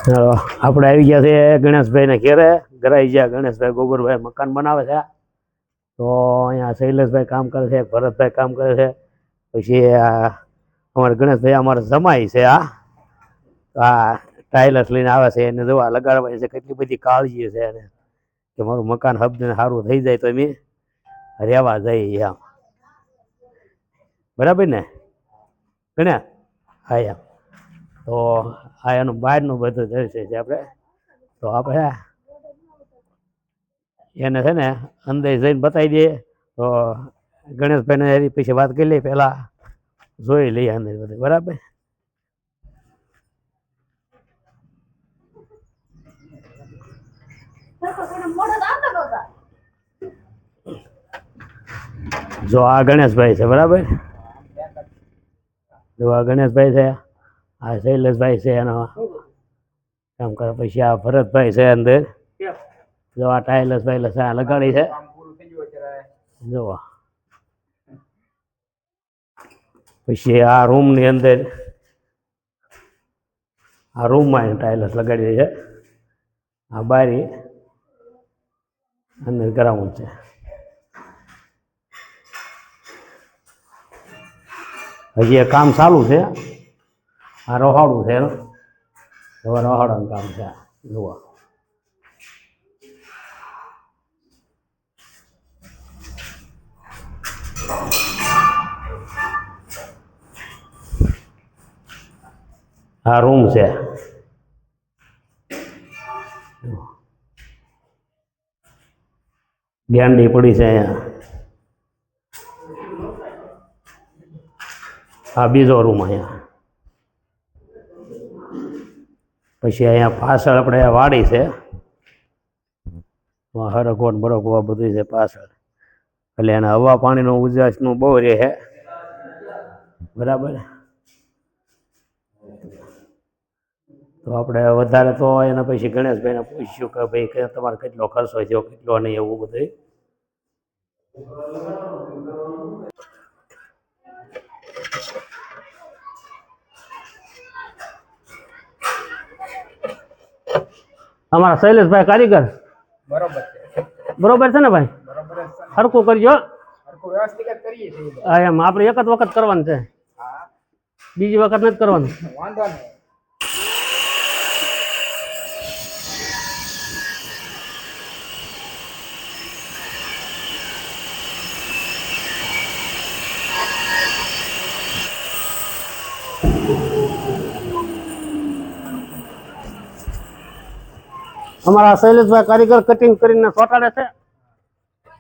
ચાલો આપણે આવી ગયા છે ગણેશભાઈને ઘેરે. ઘરાઈ ગયા ગણેશભાઈ ગોબરભાઈ મકાન બનાવે છે. તો અહીંયા શૈલેષભાઈ કામ કરે છે, ભરતભાઈ કામ કરે છે, પછી અમારા ગણેશભાઈ અમારા જમાઈ છે. આ ટાઇલર્સ લઈને આવે છે, એને જોવા લગાડવાની છે. કેટલી બધી કાળજી છે એને કે મારું મકાન હબને સારું થઈ જાય તો અમે રહેવા જઈએ એમ. બરાબર ને ગણ્યા? હા એમ. તો આ એનું બહારનું બધું દર્શન છે આપણે. તો આપણે એને છે ને અંદર જઈને બતાવી દઈએ. તો ગણેશભાઈને પછી વાત કરી લઈએ, પહેલાં જોઈ લઈએ અંદર બધું. બરાબર? જો આ ગણેશભાઈ છે. બરાબર? જો આ ગણેશભાઈ છે, આ શૈલેષભાઈ છે એનો કામ કરે. પછી આ ભરતભાઈ છે અંદર. જો આ ટાઇલર્સ બાઇલર્સ આ લગાડી છે. જો પછી આ રૂમની અંદર આ રૂમમાં ટાઇલર્સ લગાડી છે. આ બારી અંદર ગ્રાઉન્ડ છે. હજી કામ ચાલુ છે. આ રહોડું છે એનું. હવે રહોડાનું કામ છે. જુઓ આ રૂમ છે. ગેંડી પડી છે અહીંયા. આ બીજો રૂમ અહીંયા. પછી અહીંયા પાછળ આપણે વાડી છે. હરકોટ બરકો બધું છે પાછળ. એટલે એને હવા પાણીનો ઉજાસનું બહુ રહે છે. બરાબર? તો આપણે વધારે તો એના પછી ગણેશભાઈને પૂછ્યું કે ભાઈ કે તમારે કેટલો ખર્ચો થયો, કેટલો નહીં, એવું બધું. અમારા શૈલેષભાઈ કારીગર બરોબર છે ને ભાઈ? સરખું કરજો. હા એમ. આપણે એક જ વખત કરવાનું છે, બીજી વખત નથી કરવાનું. અમારા શૈલેષભાઈ કારીગર કટિંગ કરીને ચોટાડે છે.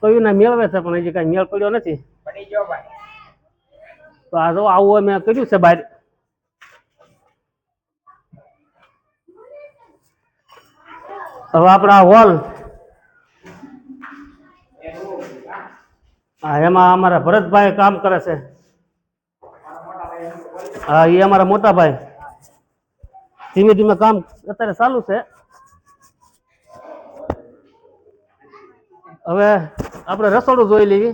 કયું મેળવે છે પણ હજી કઈ મેળ પડ્યો નથી. તો આ જો આવું મેં કર્યું છે બહાર. હવે આપણા હોલ એમાં અમારા ભરતભાઈ કામ કરે છે. હા એ અમારા મોટા ભાઈ. ધીમે ધીમે કામ અત્યારે ચાલુ છે. હવે આપણે રસોડું જોઈ લેવી.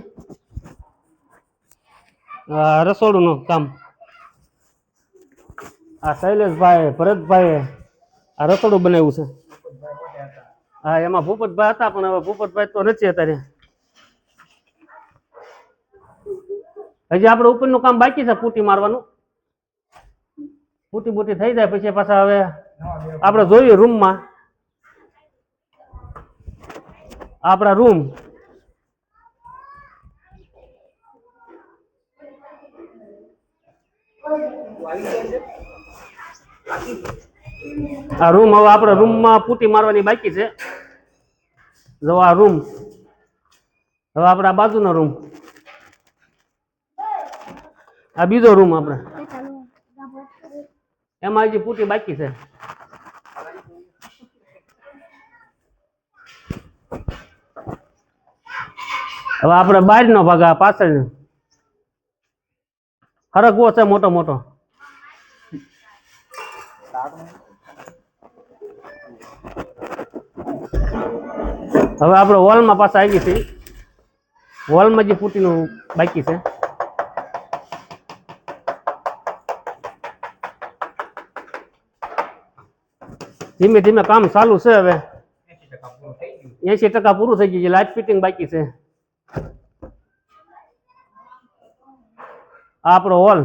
રસોડુંનું કામ આ શૈલેષભાઈ ભરતભાઈ આ રસોડું બનાવ્યું છે. હા એમાં ભૂપતભાઈ હતા પણ હવે ભૂપતભાઈ તો નથી અત્યારે. હજી આપણે ઉપરનું કામ બાકી છે, પૂટી મારવાનું. પૂટી બૂટી થઈ જાય પછી પાછા હવે આપણે જોઈએ રૂમમાં. આપણા રૂમ આ રૂમ હવે આપણે રૂમમાં પૂટી મારવાની બાકી છે. જો આ રૂમ હવે આપણા બાજુનો રૂમ. આ બીજો રૂમ આપણે એમાં હજી પૂટી બાકી છે. હવે આપણે બહારનો ભાગ આ પાછળ હરકવો છે મોટો મોટો. હવે આપણે હોલમાં પાછા આવી છીએ. હોલમાં જે પૂટીનું બાકી છે. ધીમે ધીમે કામ ચાલુ છે હવે 80% પૂરું થઈ ગયું છે લાઇટ ફિટિંગ બાકી છે આ આપણો હોલ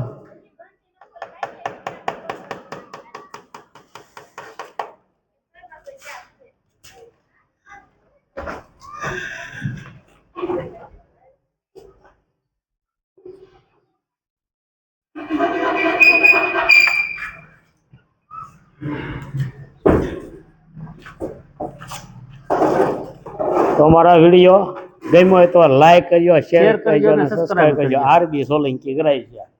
તો અમારા વિડીયો ગમ્યો હોય તો લાઈક કરજો શેર કરજો અને સબસ્ક્રાઇબ કરજો આરબી સોલંકી કરાય છે